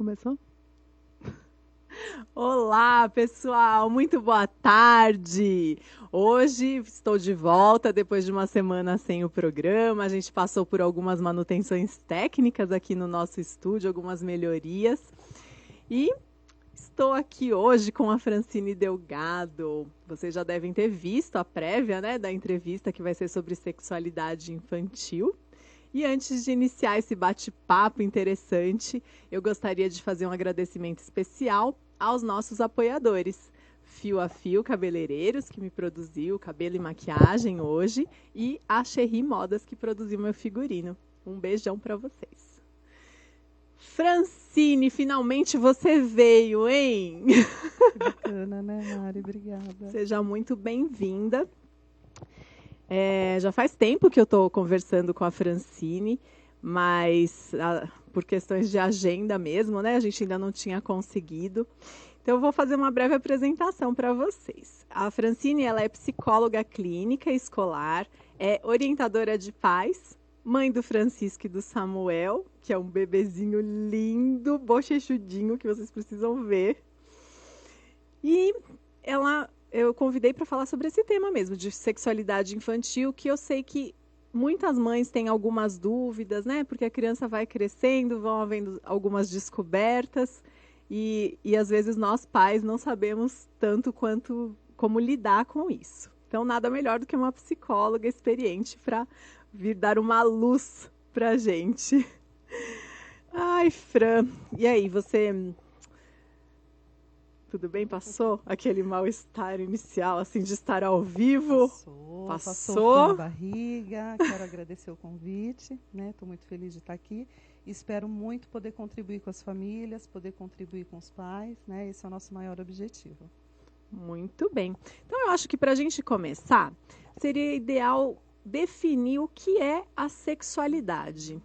Começou? Olá, pessoal, muito boa tarde. Hoje estou de volta depois de uma semana sem o programa. A gente passou por algumas manutenções técnicas aqui no nosso estúdio, algumas melhorias. E estou aqui hoje com a Francine Delgado. Vocês já devem ter visto a prévia, né, da entrevista que vai ser sobre sexualidade infantil. E antes de iniciar esse bate-papo interessante, eu gostaria de fazer um agradecimento especial aos nossos apoiadores. Fio a Fio Cabeleireiros, que me produziu cabelo e maquiagem hoje, e a Cherry Modas, que produziu meu figurino. Um beijão para vocês. Francine, finalmente você veio, hein? Que bacana, né, Mari? Obrigada. Seja muito bem-vinda. Já faz tempo que eu estou conversando com a Francine, mas por questões de agenda mesmo, né? A gente ainda não tinha conseguido. Então, eu vou fazer uma breve apresentação para vocês. A Francine, ela é psicóloga clínica escolar, é orientadora de pais, mãe do Francisco e do Samuel, que é um bebezinho lindo, bochechudinho, que vocês precisam ver. E eu convidei para falar sobre esse tema mesmo, de sexualidade infantil, que eu sei que muitas mães têm algumas dúvidas, né? Porque a criança vai crescendo, vão havendo algumas descobertas, e às vezes nós pais não sabemos tanto como lidar com isso. Então, nada melhor do que uma psicóloga experiente para vir dar uma luz para a gente. Ai, Fran, e aí, você... Tudo bem? Passou aquele mal-estar inicial, assim, de estar ao vivo? Passou frio na barriga. Quero agradecer o convite, né? Estou muito feliz de estar aqui. Espero muito poder contribuir com as famílias, poder contribuir com os pais, né? Esse é o nosso maior objetivo. Muito bem. Então, eu acho que para a gente começar, seria ideal definir o que é a sexualidade.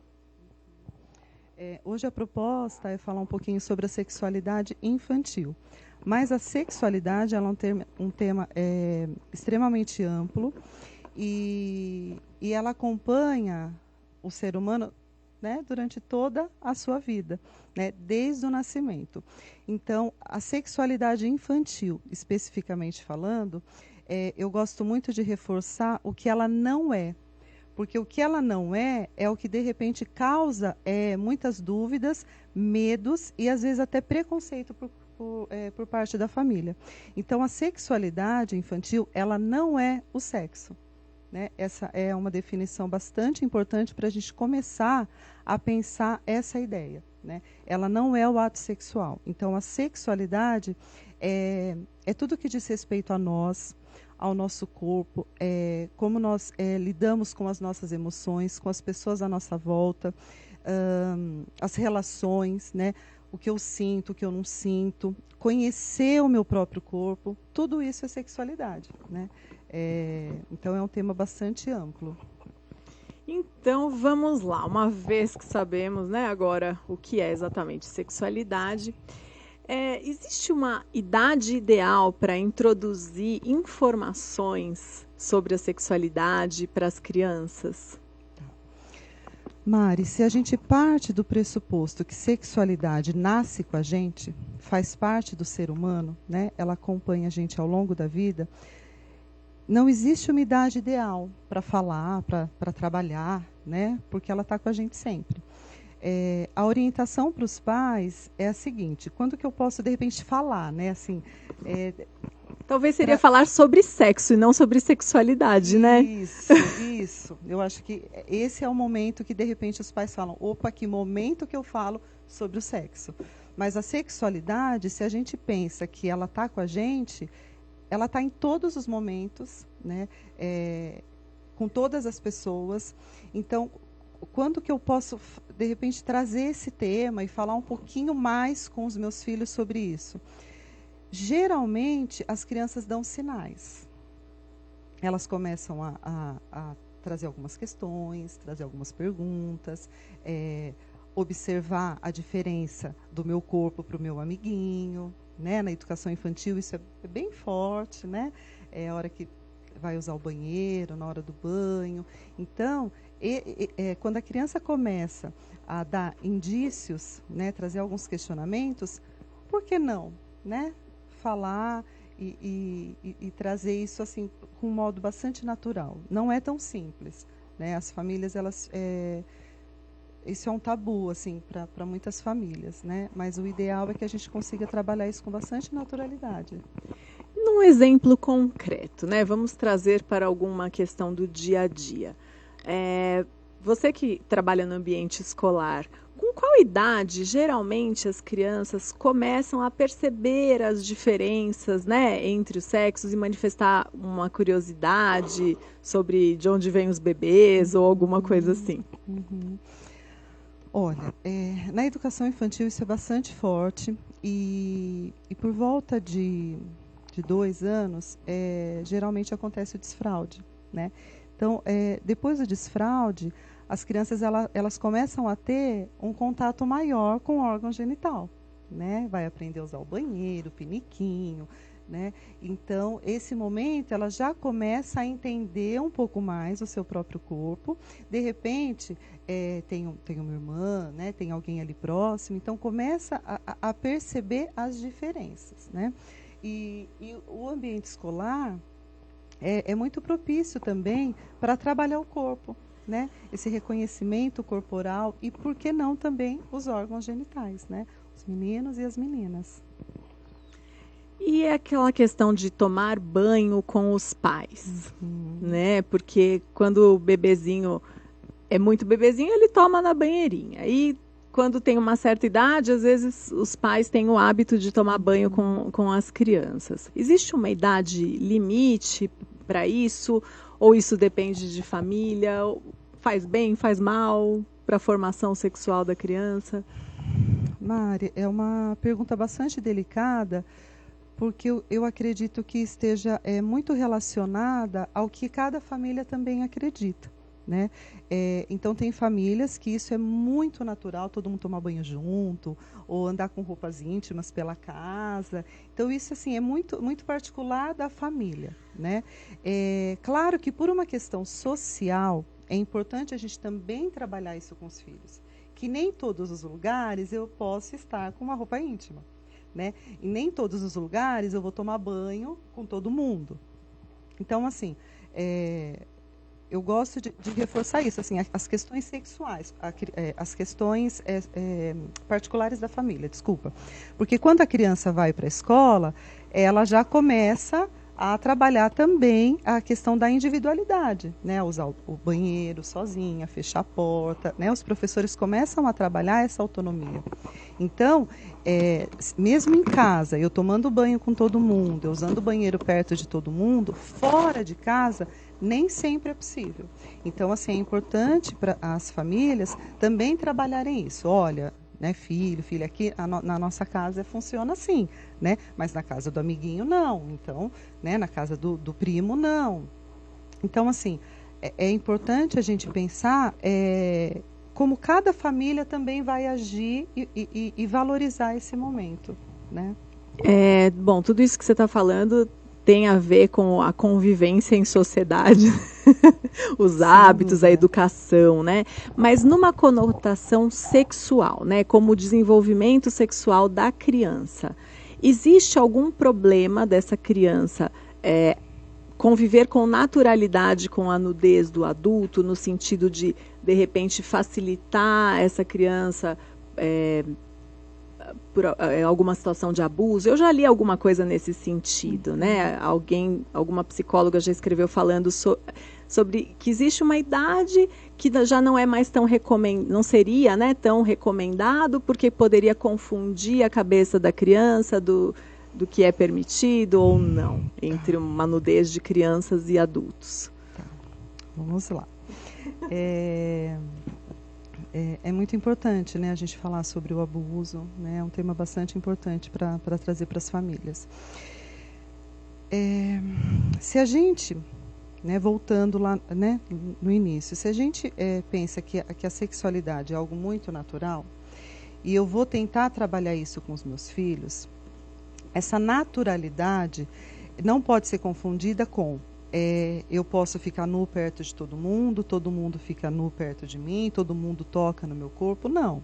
Hoje a proposta é falar um pouquinho sobre a sexualidade infantil. Mas a sexualidade ela é um tema extremamente amplo e ela acompanha o ser humano, né, durante toda a sua vida, né, desde o nascimento. Então, a sexualidade infantil, especificamente falando, eu gosto muito de reforçar o que ela não é. Porque o que ela não é o que, de repente, causa muitas dúvidas, medos e, às vezes, até preconceito por parte da família. Então, a sexualidade infantil, ela não é o sexo. Né? Essa é uma definição bastante importante para a gente começar a pensar essa ideia. Né? Ela não é o ato sexual. Então, a sexualidade é tudo que diz respeito a nós, ao nosso corpo, como nós lidamos com as nossas emoções, com as pessoas à nossa volta, as relações, né? O que eu sinto, o que eu não sinto, conhecer o meu próprio corpo, tudo isso é sexualidade. Né? Então é um tema bastante amplo. Então, vamos lá. Uma vez que sabemos, né, agora o que é exatamente sexualidade, existe uma idade ideal para introduzir informações sobre a sexualidade para as crianças? Mari, se a gente parte do pressuposto que sexualidade nasce com a gente, faz parte do ser humano, né? Ela acompanha a gente ao longo da vida, não existe uma idade ideal para falar, para trabalhar, né? Porque ela está com a gente sempre. A orientação para os pais é a seguinte: quando que eu posso, de repente, falar, né? Assim, talvez seria falar sobre sexo e não sobre sexualidade, né? Isso. Eu acho que esse é o momento que, de repente, os pais falam: opa, que momento que eu falo sobre o sexo. Mas a sexualidade, se a gente pensa que ela está com a gente, ela está em todos os momentos, né? Com todas as pessoas. Então, quando que eu posso, de repente, trazer esse tema e falar um pouquinho mais com os meus filhos sobre isso? Geralmente, as crianças dão sinais. Elas começam a trazer algumas questões, trazer algumas perguntas, observar a diferença do meu corpo para o meu amiguinho. Né? Na educação infantil, isso é bem forte, né? É a hora que vai usar o banheiro, na hora do banho. Então, Quando a criança começa a dar indícios, né, trazer alguns questionamentos, por que não, né, falar e trazer isso assim com um modo bastante natural? Não é tão simples, né? As famílias, isso é um tabu assim para muitas famílias, né? Mas o ideal é que a gente consiga trabalhar isso com bastante naturalidade. Num exemplo concreto, né? Vamos trazer para alguma questão do dia a dia. Você que trabalha no ambiente escolar, com qual idade geralmente as crianças começam a perceber as diferenças, né, entre os sexos e manifestar uma curiosidade sobre de onde vêm os bebês ou alguma coisa assim? Uhum. Olha, na educação infantil isso é bastante forte e por volta de 2 anos, geralmente acontece o desfraude, né? Então, depois do desfraude, as crianças elas começam a ter um contato maior com o órgão genital, né? Vai aprender a usar o banheiro, o piniquinho, né? Então, esse momento ela já começa a entender um pouco mais o seu próprio corpo. De repente, tem uma irmã, né? Tem alguém ali próximo, então começa a perceber as diferenças, né? E o ambiente escolar é muito propício também para trabalhar o corpo, né? Esse reconhecimento corporal e, por que não, também os órgãos genitais, né? Os meninos e as meninas. E é aquela questão de tomar banho com os pais, né? Porque quando o bebezinho é muito bebezinho, ele toma na banheirinha. E quando tem uma certa idade, às vezes os pais têm o hábito de tomar banho com as crianças. Existe uma idade limite para isso? Ou isso depende de família? Faz bem, faz mal para a formação sexual da criança? Mari, é uma pergunta bastante delicada, porque eu acredito que esteja muito relacionada ao que cada família também acredita, né? Então tem famílias que isso é muito natural, todo mundo tomar banho junto, ou andar com roupas íntimas pela casa. Então isso assim é muito, muito particular da família, né? Claro que por uma questão social é importante a gente também trabalhar isso com os filhos, que nem todos os lugares eu posso estar com uma roupa íntima, né? E nem todos os lugares eu vou tomar banho com todo mundo. Então, assim, eu gosto de reforçar isso, assim, as questões sexuais, as questões particulares da família, desculpa. Porque quando a criança vai para a escola, ela já começa a trabalhar também a questão da individualidade, né? Usar o banheiro sozinha, fechar a porta, né? Os professores começam a trabalhar essa autonomia. Então, mesmo em casa, eu tomando banho com todo mundo, eu usando o banheiro perto de todo mundo, fora de casa, nem sempre é possível. Então, assim, é importante para as famílias também trabalharem isso. Olha, né, filho, filha, aqui na nossa casa funciona assim, né? Mas na casa do amiguinho não. Então, né, na casa do primo não. Então, assim, é importante a gente pensar como cada família também vai agir e valorizar esse momento, né? Bom, tudo isso que você está falando tem a ver com a convivência em sociedade, os hábitos, a educação, né? Mas numa conotação sexual, né? Como o desenvolvimento sexual da criança. Existe algum problema dessa criança conviver com naturalidade com a nudez do adulto, no sentido de repente, facilitar essa criança por alguma situação de abuso? Eu já li alguma coisa nesse sentido, né? Alguma psicóloga já escreveu falando sobre que existe uma idade que já não é mais tão não seria, né, tão recomendado, porque poderia confundir a cabeça da criança do que é permitido ou não, entre uma nudez de crianças e adultos. Tá. Vamos lá. É muito importante, né, a gente falar sobre o abuso, né? É um tema bastante importante para trazer para as famílias. Se a gente, né, voltando lá, né, no início, se a gente pensa que a sexualidade é algo muito natural, e eu vou tentar trabalhar isso com os meus filhos, essa naturalidade não pode ser confundida com eu posso ficar nu perto de todo mundo fica nu perto de mim, todo mundo toca no meu corpo. Não.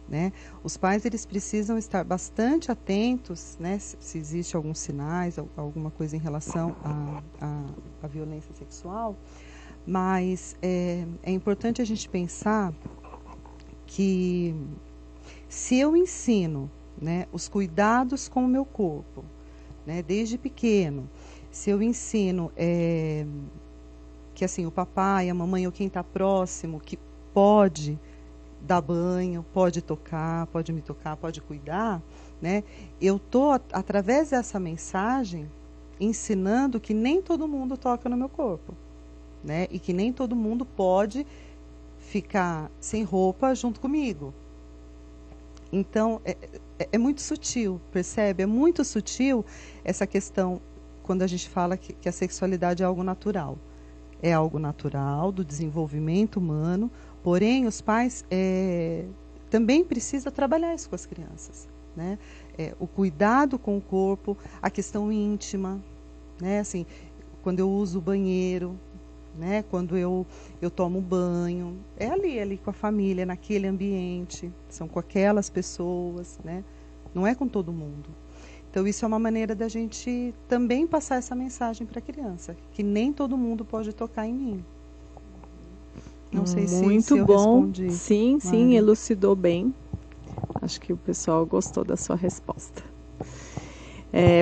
Né? Os pais eles precisam estar bastante atentos, né, se existe alguns sinais, alguma coisa em relação à violência sexual, mas é importante a gente pensar que se eu ensino, né, os cuidados com o meu corpo, né, desde pequeno, se eu ensino que assim, o papai, a mamãe ou quem está próximo, que pode dar banho, pode tocar, pode me tocar, pode cuidar, né? Eu estou, através dessa mensagem, ensinando que nem todo mundo toca no meu corpo, né? E que nem todo mundo pode ficar sem roupa junto comigo. Então, é muito sutil, percebe? É muito sutil essa questão quando a gente fala que a sexualidade é algo natural. É algo natural do desenvolvimento humano, porém os pais também precisam trabalhar isso com as crianças, né? O cuidado com o corpo, a questão íntima, né? Assim, quando eu uso o banheiro, né? Quando eu tomo banho, é ali com a família, naquele ambiente, são com aquelas pessoas, né? Não é com todo mundo. Então, isso é uma maneira da gente também passar essa mensagem para a criança, que nem todo mundo pode tocar em mim. Não sei se eu respondi. Sim, sim, elucidou bem. Acho que o pessoal gostou da sua resposta.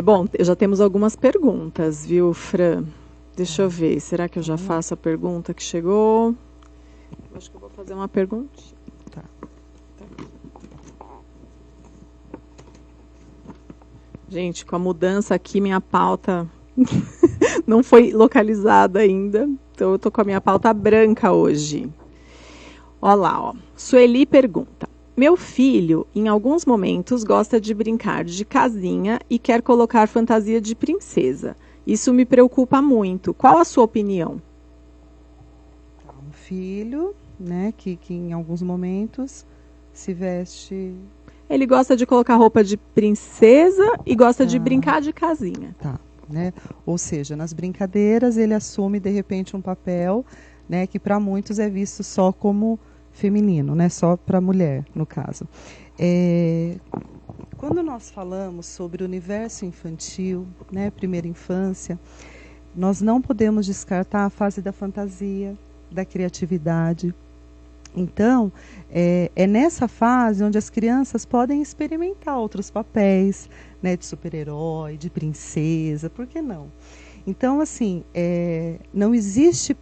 Bom, já temos algumas perguntas, viu, Fran? Deixa eu ver, será que eu já faço a pergunta que chegou? Acho que eu vou fazer uma pergunta. Tá. Gente, com a mudança aqui, minha pauta não foi localizada ainda. Então, eu estou com a minha pauta branca hoje. Olha lá, ó. Sueli pergunta. Meu filho, em alguns momentos, gosta de brincar de casinha e quer colocar fantasia de princesa. Isso me preocupa muito. Qual a sua opinião? Um filho, né, que em alguns momentos se veste... Ele gosta de colocar roupa de princesa e gosta de brincar de casinha. Tá, né? Ou seja, nas brincadeiras ele assume de repente um papel, né, que para muitos é visto só como feminino, né, só para mulher, no caso. Quando nós falamos sobre o universo infantil, né, primeira infância, nós não podemos descartar a fase da fantasia, da criatividade. Então, é nessa fase onde as crianças podem experimentar outros papéis, né, de super-herói, de princesa, por que não? Então, assim, não existe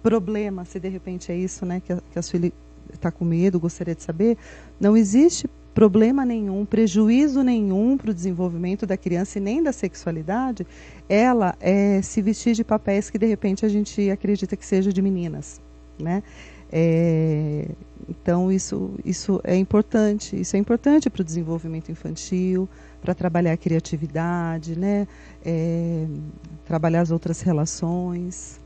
problema, se de repente é isso, né, que a Sueli está com medo, gostaria de saber, não existe problema nenhum, prejuízo nenhum para o desenvolvimento da criança e nem da sexualidade, ela se vestir de papéis que de repente a gente acredita que seja de meninas, né? Então isso é importante, para o desenvolvimento infantil, para trabalhar a criatividade, né? Trabalhar as outras relações.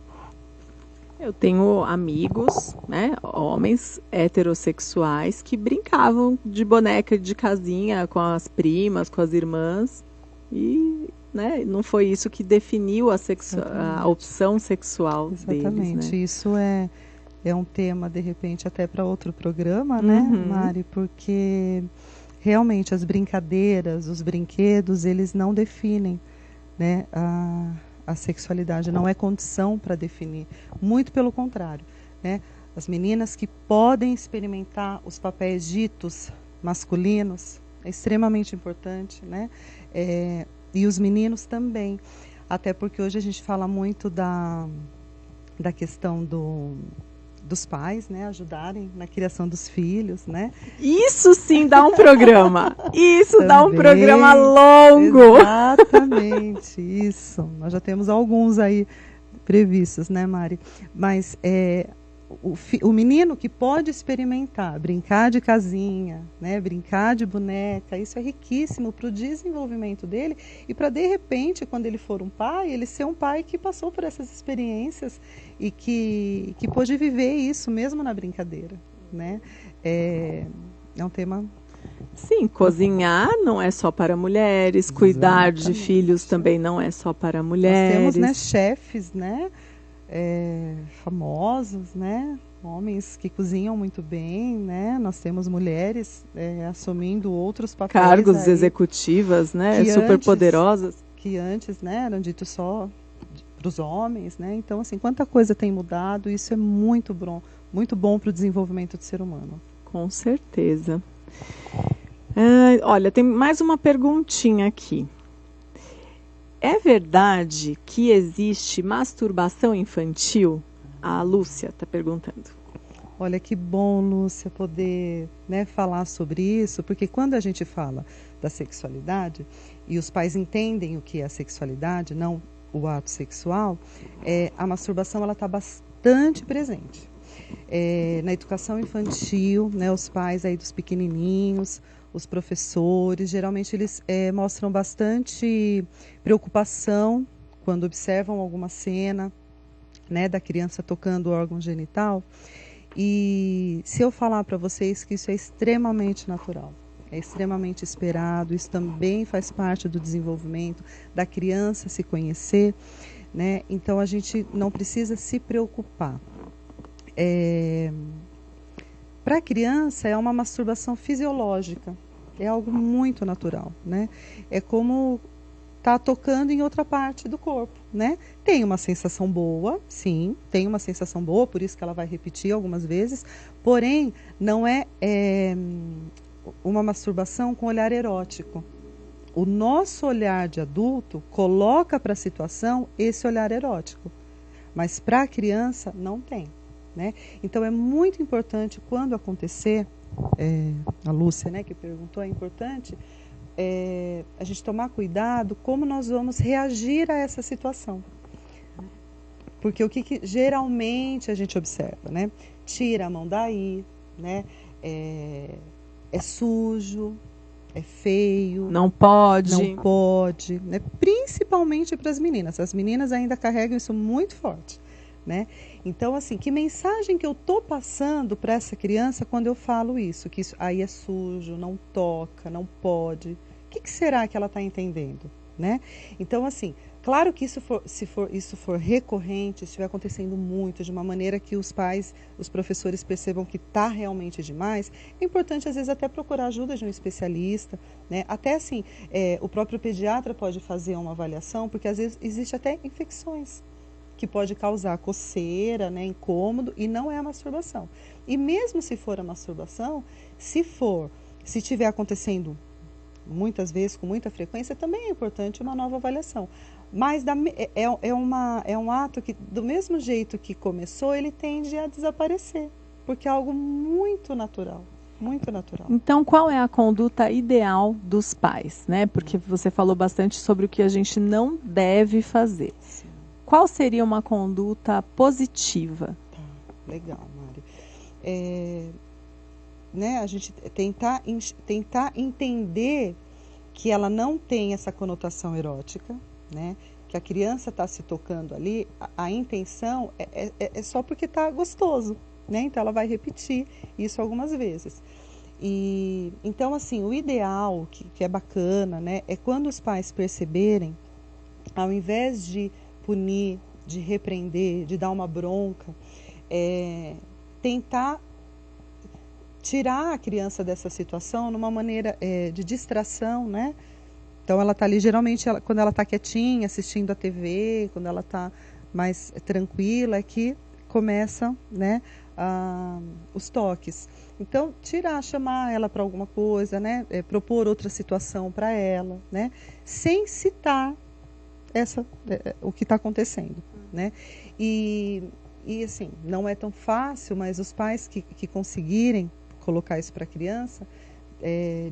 Eu tenho amigos, né, homens heterossexuais que brincavam de boneca de casinha com as primas, com as irmãs e, né, não foi isso que definiu a opção sexual deles. Exatamente, né? Isso é um tema, de repente, até para outro programa, né, Mari? Porque realmente as brincadeiras, os brinquedos, eles não definem, né, a sexualidade, não é condição para definir. Muito pelo contrário, né? As meninas que podem experimentar os papéis ditos masculinos é extremamente importante, né? E os meninos também. Até porque hoje a gente fala muito da questão dos pais, né, ajudarem na criação dos filhos, né? Isso sim dá um programa. Isso Também, dá um programa longo. Exatamente, isso. Nós já temos alguns aí previstos, né, Mari? Mas o menino que pode experimentar, brincar de casinha, né, brincar de boneca, isso é riquíssimo para o desenvolvimento dele e para, de repente, quando ele for um pai, ele ser um pai que passou por essas experiências e que pôde viver isso mesmo na brincadeira, né? É um tema Sim, cozinhar não é só para mulheres, cuidar de Exatamente. filhos também não é só para Nós temos, né, mulheres. chefes, né, famosos, né, homens que cozinham muito bem, né, nós temos mulheres assumindo outros papéis Cargos aí executivas, né, que super antes, poderosas. né, eram ditos só para os homens, né, então assim, quanta coisa tem mudado, isso é muito bom para o desenvolvimento do ser humano. Com certeza. Olha, tem mais uma perguntinha aqui. É verdade que existe masturbação infantil? A Lúcia está perguntando. Olha que bom, Lúcia, poder, né, falar sobre isso, porque quando a gente fala da sexualidade e os pais entendem o que é a sexualidade, não o ato sexual, a masturbação ela está bastante presente. Na educação infantil, né, os pais aí dos pequenininhos, os professores, geralmente eles mostram bastante preocupação quando observam alguma cena, né, da criança tocando o órgão genital. E se eu falar para vocês que isso é extremamente natural, é extremamente esperado, isso também faz parte do desenvolvimento da criança se conhecer, né? Então a gente não precisa se preocupar. Para a criança é uma masturbação fisiológica, é algo muito natural, né? É como tá tocando em outra parte do corpo, né? Tem uma sensação boa, sim, tem uma sensação boa, por isso que ela vai repetir algumas vezes, porém não é uma masturbação com olhar erótico. O nosso olhar de adulto coloca para a situação esse olhar erótico, mas para a criança não tem, né? Então é muito importante quando acontecer, a Lúcia, né, que perguntou, é importante a gente tomar cuidado como nós vamos reagir a essa situação. Porque o que geralmente a gente observa, né? Tira a mão daí, né? É sujo, é feio. Não pode. Não pode, né? Principalmente para as meninas. As meninas ainda carregam isso muito forte, né? Então, assim, que mensagem que eu estou passando para essa criança quando eu falo isso? Que isso aí é sujo, não toca, não pode. O que será que ela está entendendo, né? Então, assim, claro que se isso for recorrente, estiver acontecendo muito, de uma maneira que os pais, os professores percebam que está realmente demais, é importante, às vezes, até procurar ajuda de um especialista, né? Até, assim, o próprio pediatra pode fazer uma avaliação, porque, às vezes, existe até infecções que pode causar coceira, né, incômodo, e não é a masturbação. E mesmo se for a masturbação, se estiver acontecendo muitas vezes, com muita frequência, também é importante uma nova avaliação. Mas é um ato que, do mesmo jeito que começou, ele tende a desaparecer, porque é algo muito natural. Muito natural. Então, qual é a conduta ideal dos pais, né? Porque você falou bastante sobre o que a gente não deve fazer. Sim. Qual seria uma conduta positiva? Tá, legal, Mari. Né, a gente tentar entender que ela não tem essa conotação erótica, né? Que a criança está se tocando ali, a intenção é só porque está gostoso, né? Então ela vai repetir isso algumas vezes. E então, assim, o ideal, que é bacana, né, é quando os pais perceberem, ao invés de punir, de repreender, de dar uma bronca, tentar tirar a criança dessa situação numa maneira de distração, né? Então ela está ali, geralmente, quando ela está quietinha, assistindo a TV, quando ela está mais tranquila, é que começam, né, os toques. Então, chamar ela para alguma coisa, né? Propor outra situação para ela, né? Sem citar o que está acontecendo, né? E assim, não é tão fácil, mas os pais que conseguirem colocar isso para a criança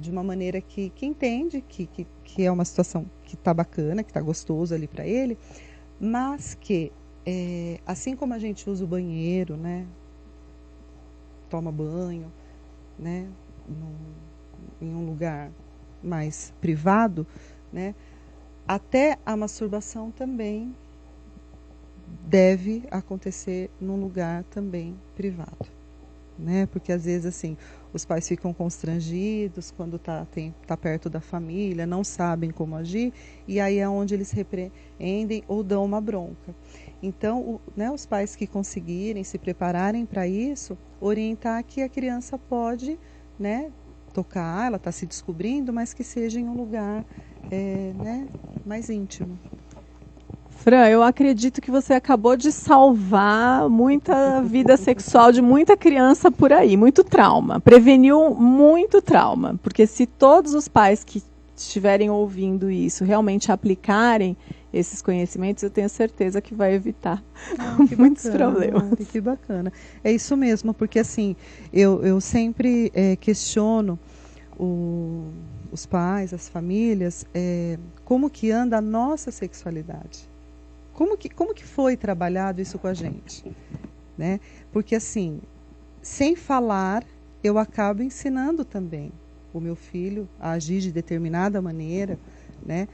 de uma maneira que entende que é uma situação que está bacana, que está gostoso ali para ele, mas que, assim como a gente usa o banheiro, né? Toma banho, né? Em um lugar mais privado, né? Até a masturbação também deve acontecer num lugar também privado. né? Porque às vezes assim, os pais ficam constrangidos quando tá perto da família, não sabem como agir, e aí é onde eles repreendem ou dão uma bronca. Então, né, os pais que conseguirem se prepararem para isso, orientar que a criança pode, né, tocar, ela está se descobrindo, mas que seja em um lugar né, mais íntimo. Fran, eu acredito que você acabou de salvar muita vida sexual de muita criança por aí, muito trauma. Preveniu muito trauma, porque se todos os pais que estiverem ouvindo isso realmente aplicarem esses conhecimentos, eu tenho certeza que vai evitar muitos problemas. Mari, que bacana. É isso mesmo, porque assim, eu sempre questiono os pais, as famílias, como que anda a nossa sexualidade. Como que foi trabalhado isso com a gente? Né? Porque assim, sem falar, eu acabo ensinando também o meu filho a agir de determinada maneira, né?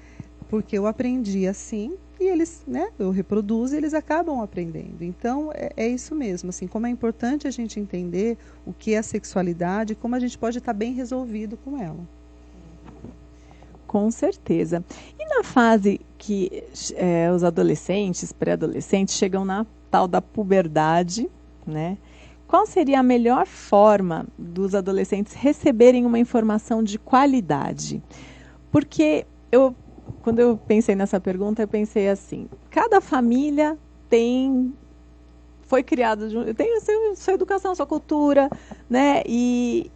Porque eu aprendi assim e eles, né, eu reproduzo e eles acabam aprendendo. Então, é isso mesmo, assim, como é importante a gente entender o que é a sexualidade e como a gente pode estar bem resolvido com ela. Com certeza. E na fase que os adolescentes, pré-adolescentes, chegam na tal da puberdade, né? Qual seria a melhor forma dos adolescentes receberem uma informação de qualidade? Porque quando eu pensei nessa pergunta, eu pensei assim, cada família foi criada, tem sua educação, sua cultura, né? E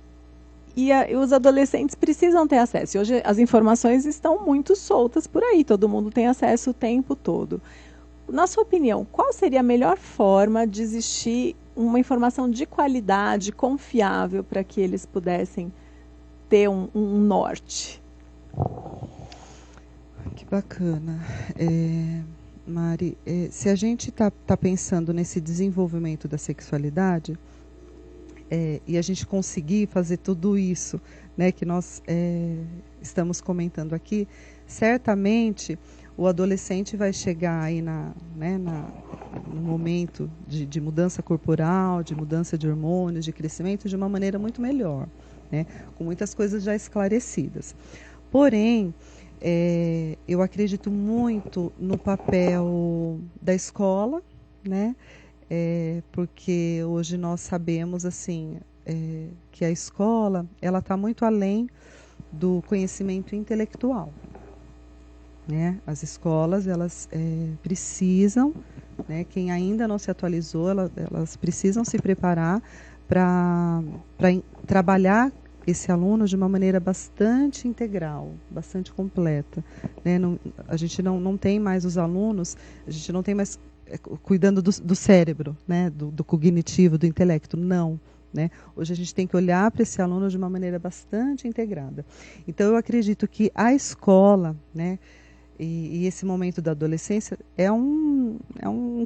os adolescentes precisam ter acesso. E hoje as informações estão muito soltas por aí, todo mundo tem acesso o tempo todo. Na sua opinião, qual seria a melhor forma de existir uma informação de qualidade, confiável, para que eles pudessem ter um norte? Que bacana. Mari, se a gente está pensando nesse desenvolvimento da sexualidade, e a gente conseguir fazer tudo isso, né, que nós estamos comentando aqui, certamente o adolescente vai chegar aí no momento de mudança corporal, de mudança de hormônios, de crescimento, de uma maneira muito melhor, né, com muitas coisas já esclarecidas. Porém, eu acredito muito no papel da escola, né? Porque hoje nós sabemos assim que a escola ela está muito além do conhecimento intelectual, né? As escolas elas precisam, né? Quem ainda não se atualizou, elas precisam se preparar para trabalhar esse aluno de uma maneira bastante integral, bastante completa, né? A gente não tem mais os alunos, a gente não tem mais cuidando do cérebro, né? do cognitivo, do intelecto, não. Né? Hoje a gente tem que olhar para esse aluno de uma maneira bastante integrada. Então eu acredito que a escola, né, e esse momento da adolescência é um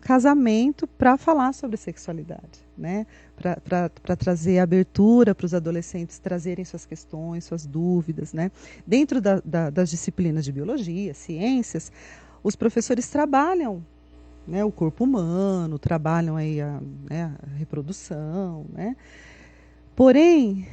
casamento para falar sobre sexualidade, né? Para trazer abertura para os adolescentes trazerem suas questões, suas dúvidas. Né? Dentro das disciplinas de biologia, ciências, os professores trabalham, né, o corpo humano, trabalham aí a reprodução, né? Porém,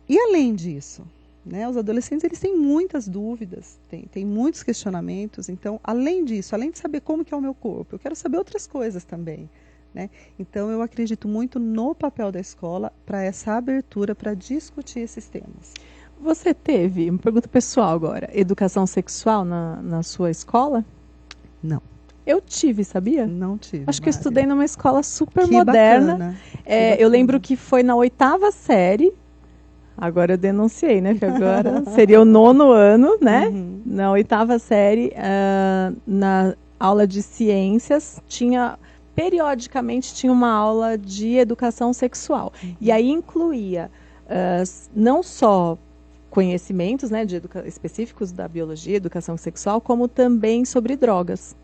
e além disso, né, os adolescentes eles têm muitas dúvidas, têm muitos questionamentos. Então, além disso, além de saber como que é o meu corpo, eu quero saber outras coisas também. Né? Então, eu acredito muito no papel da escola para essa abertura, para discutir esses temas. Você teve, uma pergunta pessoal agora, educação sexual na sua escola? Não. Eu tive, sabia? Não tive. Acho que eu estudei numa escola super que moderna. Bacana. Eu lembro que foi na 8ª série. Agora eu denunciei, né? Que agora seria o 9º ano, né? Uhum. Na 8ª série, na aula de ciências, periodicamente tinha uma aula de educação sexual. Uhum. E aí incluía não só conhecimentos, né, específicos da biologia, educação sexual, como também sobre drogas.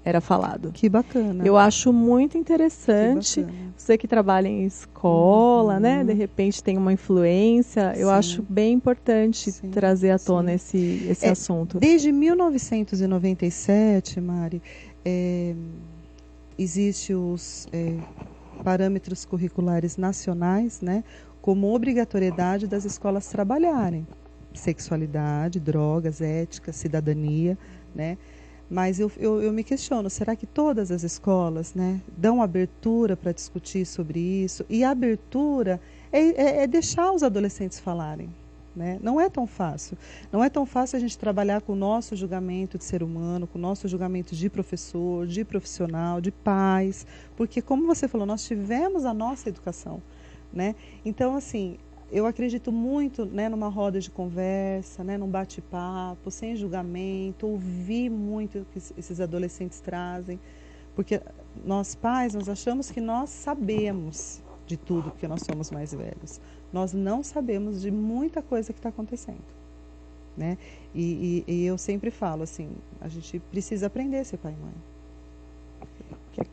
Era falado. Que bacana. Eu acho muito interessante. Você que trabalha em escola, né? De repente tem uma influência. Eu acho bem importante trazer à tona esse assunto. Desde 1997, Mari, existe parâmetros curriculares nacionais, né, como obrigatoriedade das escolas trabalharem sexualidade, drogas, ética, cidadania, né? Mas eu me questiono, será que todas as escolas, né, dão abertura para discutir sobre isso? E a abertura é deixar os adolescentes falarem. Né? Não é tão fácil. Não é tão fácil a gente trabalhar com o nosso julgamento de ser humano, com o nosso julgamento de professor, de profissional, de pais, porque, como você falou, nós tivemos a nossa educação. Né? Então, assim, eu acredito muito, né, numa roda de conversa, né, num bate-papo, sem julgamento, ouvir muito o que esses adolescentes trazem, porque nós pais, nós achamos que nós sabemos de tudo, porque nós somos mais velhos. Nós não sabemos de muita coisa que está acontecendo. Né? E eu sempre falo assim, a gente precisa aprender a ser pai e mãe.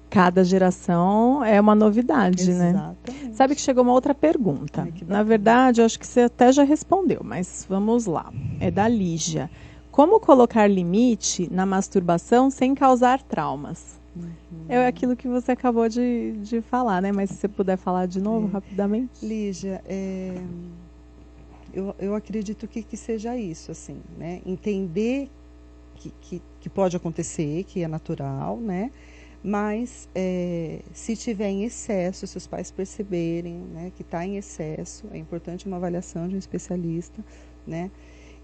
Cada geração é uma novidade, Exatamente. Né? Sabe que chegou uma outra pergunta. Ai, na verdade, eu acho que você até já respondeu, mas vamos lá. É da Lígia. Como colocar limite na masturbação sem causar traumas? É aquilo que você acabou de falar, né? Mas se você puder falar de novo, rapidamente. Lígia, eu acredito que seja isso, assim, né? Entender que pode acontecer, que é natural, né? Mas se tiver em excesso, se os pais perceberem, né, que está em excesso, é importante uma avaliação de um especialista, né?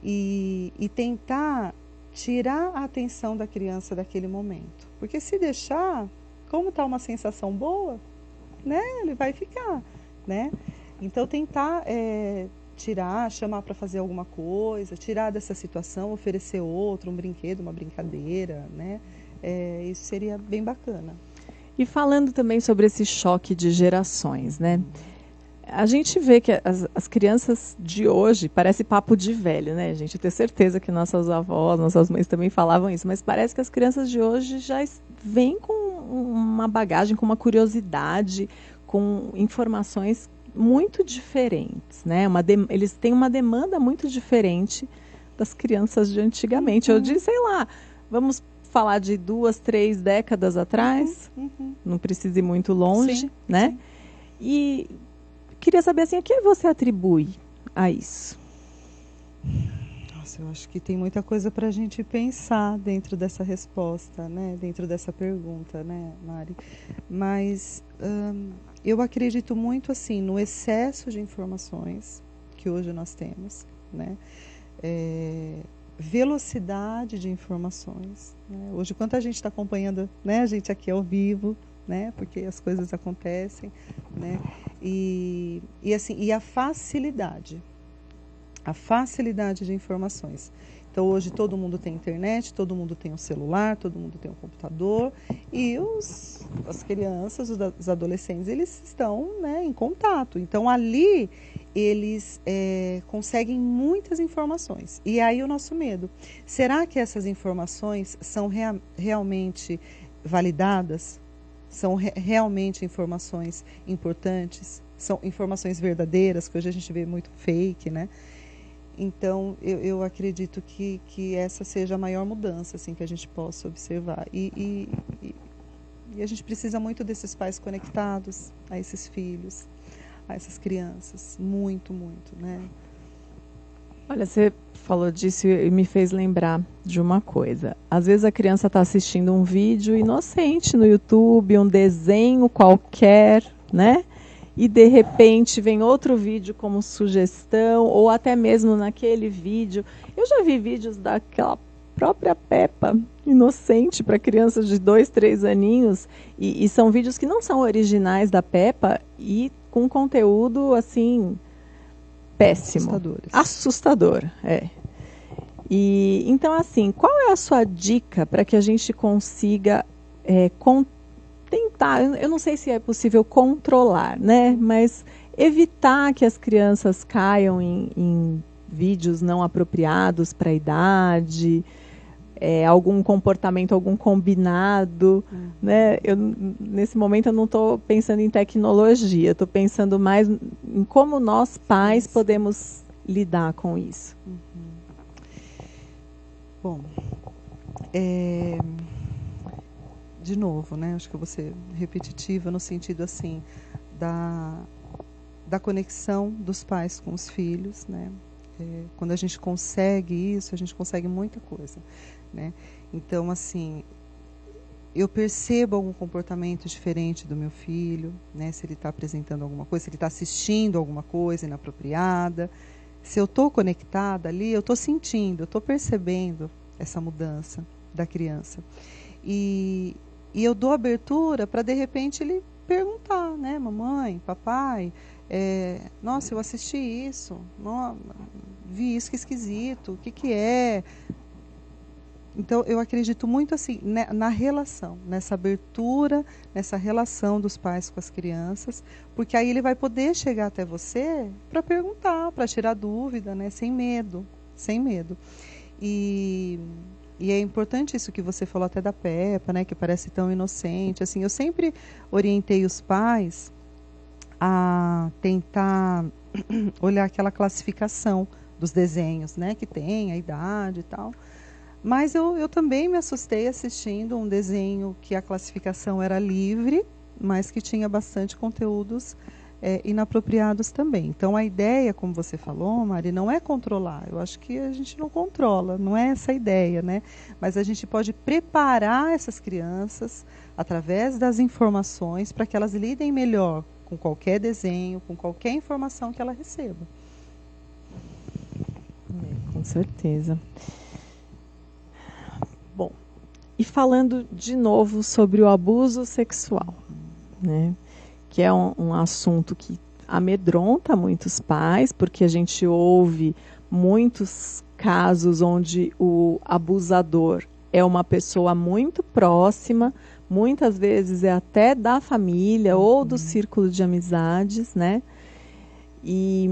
E tentar tirar a atenção da criança daquele momento. Porque se deixar, como está uma sensação boa, né, ele vai ficar, né? Então tentar tirar, chamar para fazer alguma coisa, tirar dessa situação, oferecer outro, um brinquedo, uma brincadeira, né? Isso seria bem bacana. E falando também sobre esse choque de gerações, né? A gente vê que as crianças de hoje, parece papo de velho, né, gente? Eu tenho certeza que nossas avós, nossas mães também falavam isso, mas parece que as crianças de hoje já vêm com uma bagagem, com uma curiosidade, com informações muito diferentes, né? Eles têm uma demanda muito diferente das crianças de antigamente. Eu disse, sei lá, vamos falar de 2, 3 décadas atrás, não precisa ir muito longe, sim, né? Sim. E queria saber assim, a que você atribui a isso? Nossa, eu acho que tem muita coisa para a gente pensar dentro dessa resposta, né? Dentro dessa pergunta, né, Mari? Mas eu acredito muito assim no excesso de informações que hoje nós temos, né? Velocidade de informações. Né? Hoje, quanta gente está acompanhando, né, a gente aqui ao vivo, né, porque as coisas acontecem, né, e a facilidade de informações. Então, hoje todo mundo tem internet, todo mundo tem um celular, todo mundo tem um computador, e as crianças, os adolescentes, eles estão, né, em contato. Então, ali eles conseguem muitas informações. E aí o nosso medo. Será que essas informações são realmente validadas? São realmente informações importantes? São informações verdadeiras, que hoje a gente vê muito fake, né? Então, eu acredito que essa seja a maior mudança assim, que a gente possa observar. E a gente precisa muito desses pais conectados a esses filhos, a essas crianças. Muito, muito, né? Olha, você falou disso e me fez lembrar de uma coisa. Às vezes a criança está assistindo um vídeo inocente no YouTube, um desenho qualquer, né? E de repente vem outro vídeo como sugestão, ou até mesmo naquele vídeo. Eu já vi vídeos daquela própria Peppa, inocente, para crianças de 2, 3 aninhos, e são vídeos que não são originais da Peppa e com conteúdo, assim, péssimo. Assustador, é. E, então, assim, qual é a sua dica para que a gente consiga tentar, eu não sei se é possível controlar, né? Mas evitar que as crianças caiam em vídeos não apropriados para a idade, algum comportamento, algum combinado, né? Nesse momento eu não estou pensando em tecnologia, estou pensando mais em como nós pais podemos lidar com isso. Bom, de novo, né? Acho que eu vou ser repetitiva no sentido assim da conexão dos pais com os filhos, né? Quando a gente consegue isso, a gente consegue muita coisa, né? Então, assim, eu percebo algum comportamento diferente do meu filho, né? Se ele está apresentando alguma coisa, se ele está assistindo alguma coisa inapropriada. Se eu estou conectada ali, eu estou sentindo, eu estou percebendo essa mudança da criança. E eu dou abertura para, de repente, ele perguntar, né? Mamãe, papai, nossa, eu assisti isso, vi isso, que esquisito, o que é? Então, eu acredito muito assim na relação, nessa abertura, nessa relação dos pais com as crianças, porque aí ele vai poder chegar até você para perguntar, para tirar dúvida, né? Sem medo, sem medo. E é importante isso que você falou até da Peppa, né? Que parece tão inocente. Assim, eu sempre orientei os pais a tentar olhar aquela classificação dos desenhos, né? Que tem a idade e tal. Mas eu também me assustei assistindo um desenho que a classificação era livre, mas que tinha bastante conteúdos inapropriados também. Então, a ideia, como você falou, Mari, não é controlar. Eu acho que a gente não controla, não é essa a ideia, né? Mas a gente pode preparar essas crianças através das informações para que elas lidem melhor com qualquer desenho, com qualquer informação que ela receba. Com certeza. Bom, e falando de novo sobre o abuso sexual, né? Que é um assunto que amedronta muitos pais, porque a gente ouve muitos casos onde o abusador é uma pessoa muito próxima, muitas vezes é até da família ou do círculo de amizades, né? E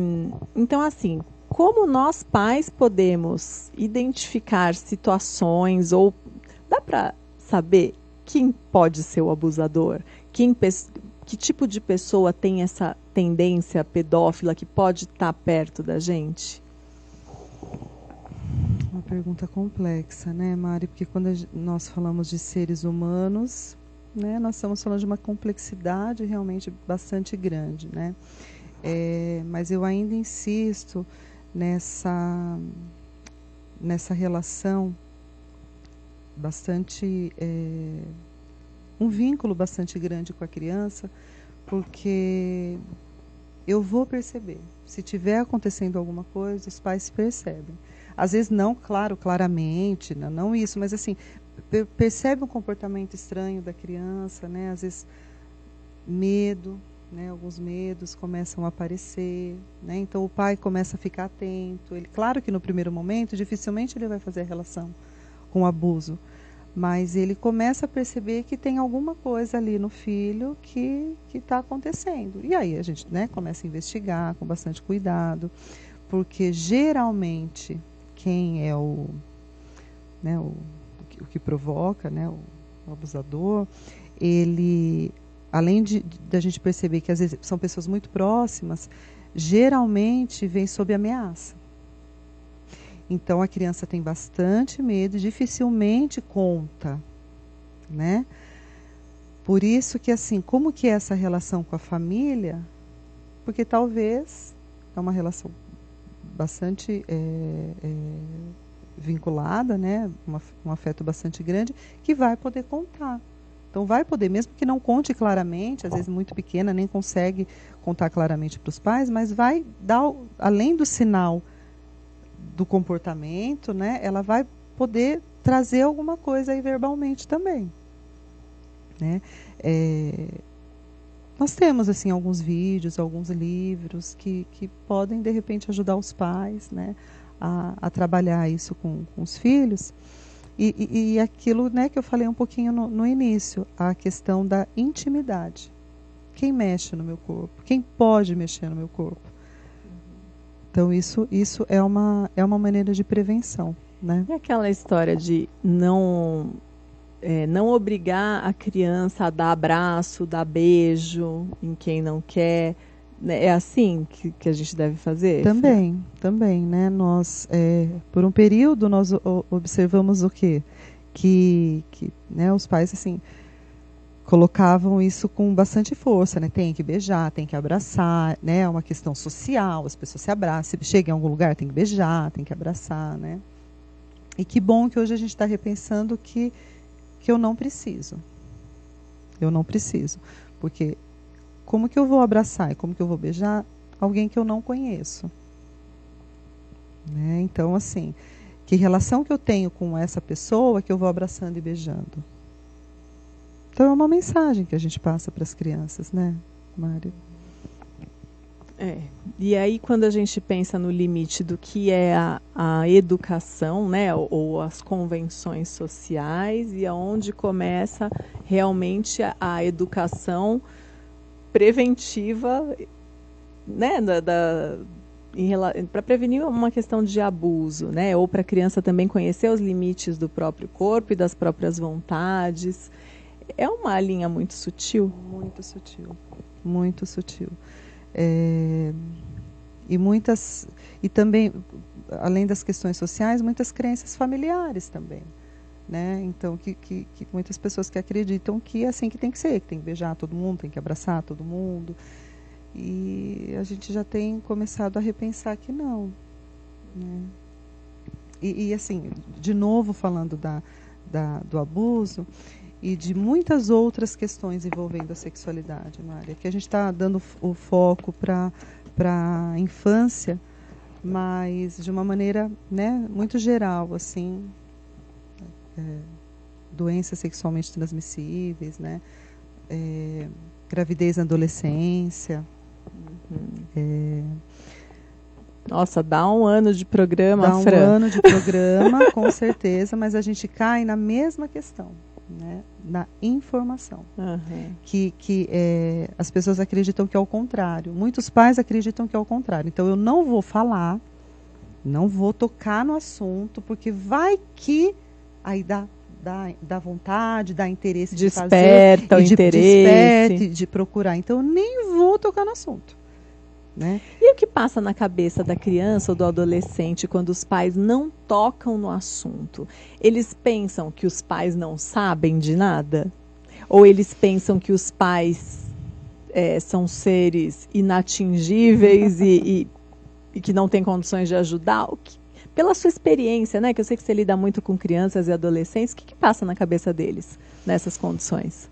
então, assim, como nós pais podemos identificar situações ou dá para saber quem pode ser o abusador? Que tipo de pessoa tem essa tendência pedófila que pode estar perto da gente? Uma pergunta complexa, né, Mari? Porque quando nós falamos de seres humanos, né, nós estamos falando de uma complexidade realmente bastante grande, né? Mas eu ainda insisto nessa relação bastante um vínculo bastante grande com a criança, porque eu vou perceber. Se tiver acontecendo alguma coisa, os pais percebem. Às vezes não, claro, claramente, não isso, mas assim, percebe um comportamento estranho da criança, né? Às vezes medo, né? Alguns medos começam a aparecer, né? Então o pai começa a ficar atento. Claro que no primeiro momento, dificilmente ele vai fazer a relação com o abuso, mas ele começa a perceber que tem alguma coisa ali no filho que está acontecendo. E aí a gente, né, começa a investigar com bastante cuidado, porque geralmente quem é o que provoca, né, o abusador, ele, além da gente perceber que às vezes são pessoas muito próximas, geralmente vem sob ameaça. Então a criança tem bastante medo e dificilmente conta, né? Por isso que assim, como que é essa relação com a família? Porque talvez é uma relação bastante vinculada, né? Um afeto bastante grande, que vai poder contar. Então vai poder, mesmo que não conte claramente, às vezes muito pequena, nem consegue contar claramente para os pais, mas vai dar, além do sinal do comportamento, né, ela vai poder trazer alguma coisa aí verbalmente também, né? Nós temos assim alguns vídeos, alguns livros que podem de repente ajudar os pais, né, a trabalhar isso com os filhos e aquilo, né, que eu falei um pouquinho no início, a questão da intimidade. Quem mexe no meu corpo? Quem pode mexer no meu corpo? Então, isso é uma maneira de prevenção, né? E aquela história de não obrigar a criança a dar abraço, dar beijo em quem não quer. É assim que a gente deve fazer? Também, né? Nós, por um período, nós observamos o quê? Que né, os pais, assim, colocavam isso com bastante força, né? Tem que beijar, tem que abraçar, né? É uma questão social, as pessoas se abraçam, se chega em algum lugar tem que beijar, tem que abraçar, né? E que bom que hoje a gente está repensando que eu não preciso. Eu não preciso. Porque como que eu vou abraçar e como que eu vou beijar alguém que eu não conheço? Né? Então, assim, que relação que eu tenho com essa pessoa que eu vou abraçando e beijando? Então, é uma mensagem que a gente passa para as crianças, né, Mário? E aí, quando a gente pensa no limite do que é a educação, né, ou as convenções sociais, e aonde começa realmente a educação preventiva, né, para prevenir uma questão de abuso, né, ou para a criança também conhecer os limites do próprio corpo e das próprias vontades. É uma linha muito sutil. Muito sutil. Muito sutil. E também, além das questões sociais, muitas crenças familiares também, né? Então, que muitas pessoas que acreditam que é assim que tem que ser, que tem que beijar todo mundo, tem que abraçar todo mundo. E a gente já tem começado a repensar que não, né? E assim, de novo falando do abuso e de muitas outras questões envolvendo a sexualidade, Mária, que a gente está dando o foco para a infância, mas de uma maneira, né, muito geral, assim, doenças sexualmente transmissíveis, né, gravidez na adolescência. Nossa, dá um ano de programa, Dá um ano de programa, com certeza, mas a gente cai na mesma questão, né, na informação. Que as pessoas acreditam que é o contrário. Muitos pais acreditam que é o contrário. Então, eu não vou falar, não vou tocar no assunto, porque vai que aí dá vontade, dá interesse de fazer. Desperta o interesse. De procurar. Então, eu nem vou tocar no assunto. Né? E o que passa na cabeça da criança ou do adolescente quando os pais não tocam no assunto? Eles pensam que os pais não sabem de nada? Ou eles pensam que os pais são seres inatingíveis e que não têm condições de ajudar? Pela sua experiência, né, que eu sei que você lida muito com crianças e adolescentes, o que passa na cabeça deles nessas condições?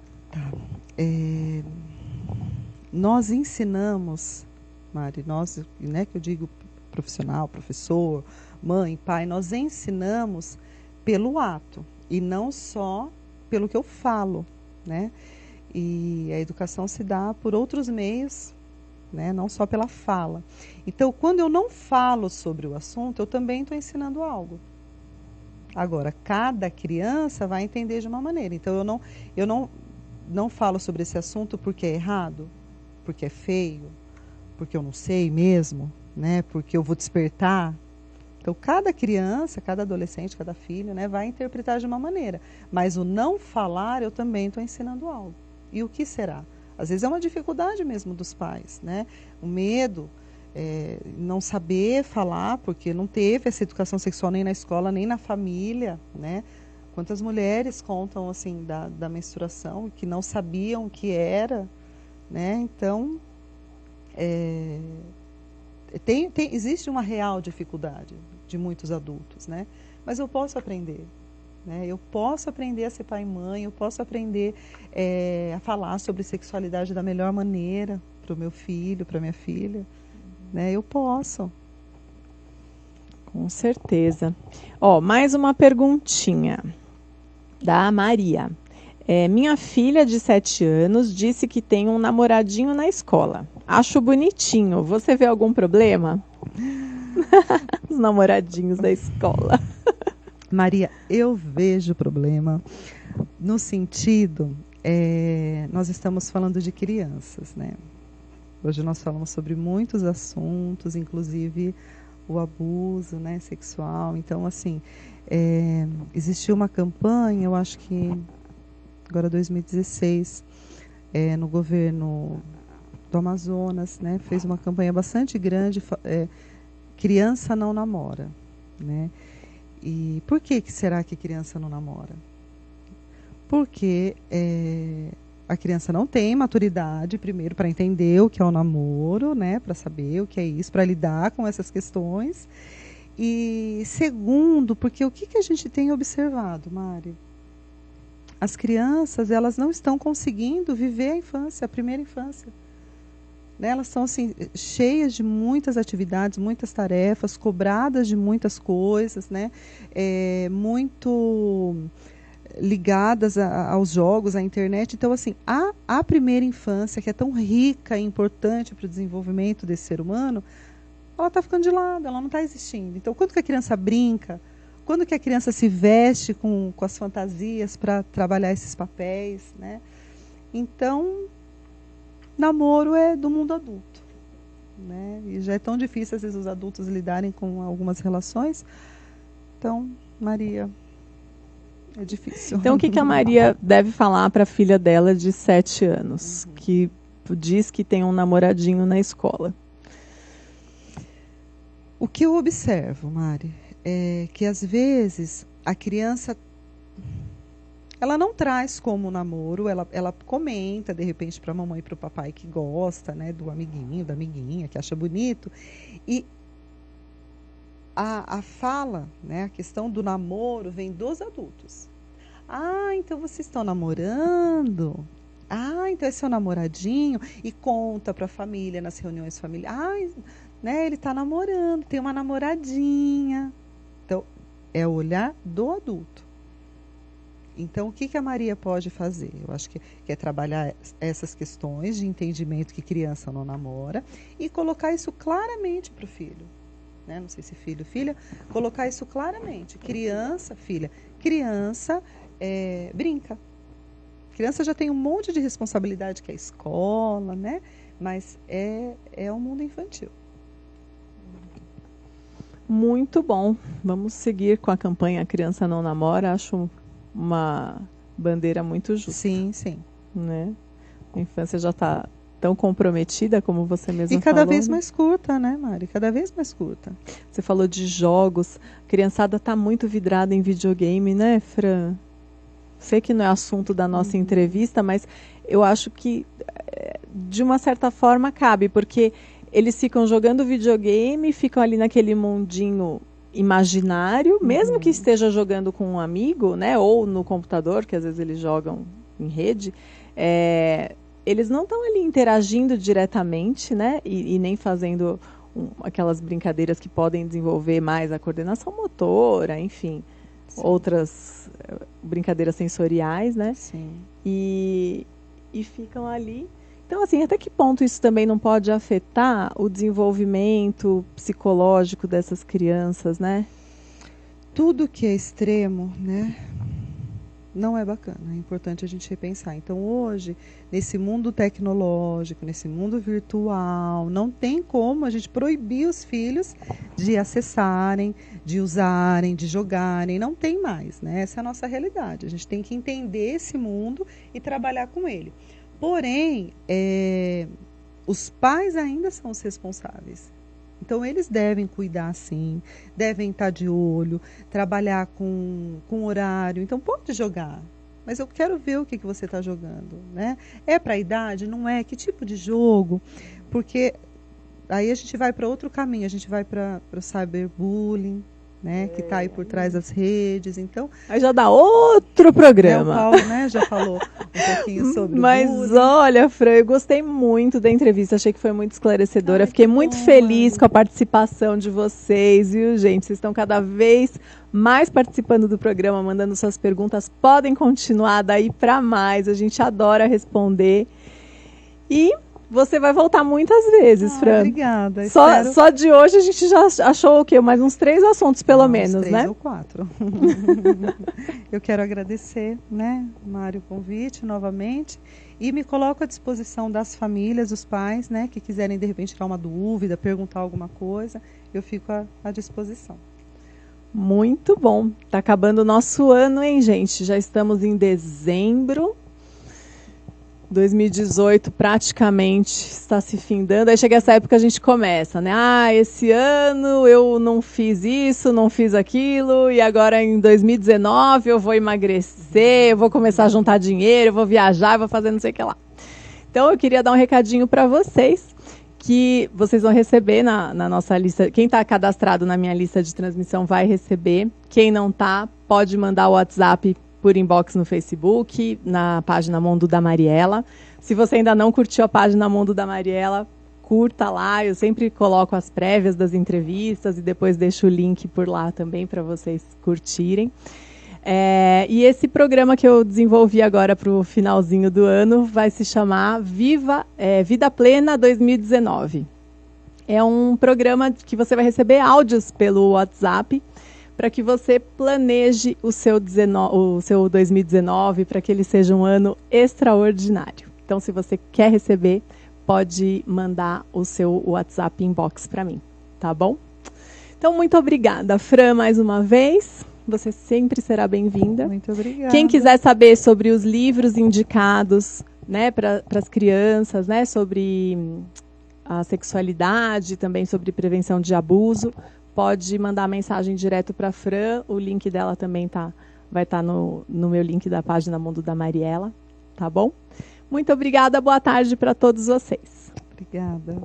Nós ensinamos, Mari, nós, né, que eu digo profissional, professor, mãe, pai, nós ensinamos pelo ato e não só pelo que eu falo, né? E a educação se dá por outros meios, né, não só pela fala. Então, quando eu não falo sobre o assunto, eu também estou ensinando algo. Agora, cada criança vai entender de uma maneira. Então, eu não falo sobre esse assunto porque é errado, porque é feio, porque eu não sei mesmo, né? Porque eu vou despertar. Então, cada criança, cada adolescente, cada filho, né, vai interpretar de uma maneira. Mas o não falar, eu também estou ensinando algo. E o que será? Às vezes é uma dificuldade mesmo dos pais, né? O medo, não saber falar, porque não teve essa educação sexual nem na escola, nem na família, né? Quantas mulheres contam, assim, da menstruação, que não sabiam o que era, né? Então, existe uma real dificuldade de muitos adultos, né? Mas eu posso aprender, né? Eu posso aprender a ser pai e mãe, eu posso aprender a falar sobre sexualidade da melhor maneira para o meu filho, para minha filha, né? Eu posso. Com certeza. Mais uma perguntinha da Maria. Minha filha de 7 anos disse que tem um namoradinho na escola. Acho bonitinho. Você vê algum problema? Os namoradinhos da escola. Maria, eu vejo problema no sentido, nós estamos falando de crianças, né? Hoje nós falamos sobre muitos assuntos, inclusive o abuso, né, sexual. Então, assim, existiu uma campanha, eu acho que agora 2016, no governo do Amazonas, né, fez uma campanha bastante grande, criança não namora, né? por que será que criança não namora? Porque a criança não tem maturidade, primeiro, para entender o que é o namoro, né? Para saber o que é isso, para lidar com essas questões. E segundo, porque o que a gente tem observado, Mari? As crianças, elas não estão conseguindo viver a infância, a primeira infância. Né? Elas estão assim, cheias de muitas atividades, muitas tarefas, cobradas de muitas coisas, né? Muito ligadas aos jogos, à internet. Então, assim, a primeira infância, que é tão rica e importante para o desenvolvimento desse ser humano, ela está ficando de lado, ela não está existindo. Então, quando que a criança brinca, quando que a criança se veste com as fantasias para trabalhar esses papéis, né? Então, namoro é do mundo adulto, né? E já é tão difícil, às vezes, os adultos lidarem com algumas relações. Então, Maria, é difícil. Então, o que a Maria deve falar para a filha dela de 7 anos, que diz que tem um namoradinho na escola? O que eu observo, Mari, é que às vezes a criança, ela não traz como namoro, ela comenta de repente para a mamãe e para o papai que gosta, né, do amiguinho, da amiguinha, que acha bonito, e a fala, né, a questão do namoro vem dos adultos. Ah, então vocês estão namorando? Ah, então é seu namoradinho? E conta para a família, nas reuniões familiares. Ah, né, ele está namorando, tem uma namoradinha. Então, é o olhar do adulto. Então, o que a Maria pode fazer? Eu acho que é trabalhar essas questões de entendimento que criança não namora e colocar isso claramente para o filho. Né? Não sei se filho, filha, colocar isso claramente. Criança, filha, criança brinca. Criança já tem um monte de responsabilidade que é a escola, né? Mas é o mundo infantil. Muito bom. Vamos seguir com a campanha Criança Não Namora. Acho uma bandeira muito justa. Sim, sim. Né? A infância já está tão comprometida, como você mesma falou. E cada vez mais curta, né, Mari? Cada vez mais curta. Você falou de jogos. A criançada está muito vidrada em videogame, né, Fran? Sei que não é assunto da nossa entrevista, mas eu acho que, de uma certa forma, cabe, porque eles ficam jogando videogame, ficam ali naquele mundinho imaginário, mesmo que esteja jogando com um amigo, né, ou no computador, que às vezes eles jogam em rede, eles não estão ali interagindo diretamente, né, e nem fazendo aquelas brincadeiras que podem desenvolver mais a coordenação motora, enfim, sim, outras brincadeiras sensoriais, né? Sim. E ficam ali. Então, assim, até que ponto isso também não pode afetar o desenvolvimento psicológico dessas crianças, né? Tudo que é extremo, né, não é bacana. É importante a gente repensar. Então, hoje, nesse mundo tecnológico, nesse mundo virtual, não tem como a gente proibir os filhos de acessarem, de usarem, de jogarem. Não tem mais, né? Essa é a nossa realidade. A gente tem que entender esse mundo e trabalhar com ele. Porém, os pais ainda são os responsáveis. Então, eles devem cuidar, sim, devem estar de olho, trabalhar com horário. Então, pode jogar, mas eu quero ver o que você está jogando, né? É para a idade? Não é? Que tipo de jogo? Porque aí a gente vai para outro caminho, a gente vai para o cyberbullying, né, que está aí por trás das redes, então... Aí já dá outro programa. O Paulo, né, já falou um pouquinho sobre Mas o bullying. Olha, Fran, eu gostei muito da entrevista, achei que foi muito esclarecedora. Fiquei muito feliz com a participação de vocês, viu, gente? Vocês estão cada vez mais participando do programa, mandando suas perguntas. Podem continuar daí para mais, a gente adora responder. E... você vai voltar muitas vezes, Fran. Obrigada. Só de hoje a gente já achou o quê? Mais uns 3 assuntos, pelo menos, 3 né? ou 4. Eu quero agradecer, né, Mário, o convite novamente. E me coloco à disposição das famílias, dos pais, né, que quiserem, de repente, tirar uma dúvida, perguntar alguma coisa. Eu fico à disposição. Muito bom. Tá acabando o nosso ano, hein, gente? Já estamos em dezembro. 2018 praticamente está se findando. Aí chega essa época a gente começa, né? Ah, esse ano eu não fiz isso, não fiz aquilo, e agora em 2019 eu vou emagrecer, eu vou começar a juntar dinheiro, eu vou viajar, eu vou fazer não sei o que lá. Então eu queria dar um recadinho para vocês, que vocês vão receber na nossa lista. Quem está cadastrado na minha lista de transmissão vai receber. Quem não está, pode mandar o WhatsApp por inbox no Facebook, na página Mundo da Mariela. Se você ainda não curtiu a página Mundo da Mariela, curta lá. Eu sempre coloco as prévias das entrevistas e depois deixo o link por lá também para vocês curtirem. E esse programa que eu desenvolvi agora para o finalzinho do ano vai se chamar Vida Plena 2019. É um programa que você vai receber áudios pelo WhatsApp para que você planeje o seu 2019 para que ele seja um ano extraordinário. Então, se você quer receber, pode mandar o seu WhatsApp inbox para mim, tá bom? Então, muito obrigada, Fran, mais uma vez. Você sempre será bem-vinda. Muito obrigada. Quem quiser saber sobre os livros indicados, né, para as crianças, né, sobre a sexualidade, também sobre prevenção de abuso, pode mandar mensagem direto para a Fran. O link dela também vai estar no meu link da página Mundo da Mariela, tá bom? Muito obrigada, boa tarde para todos vocês. Obrigada.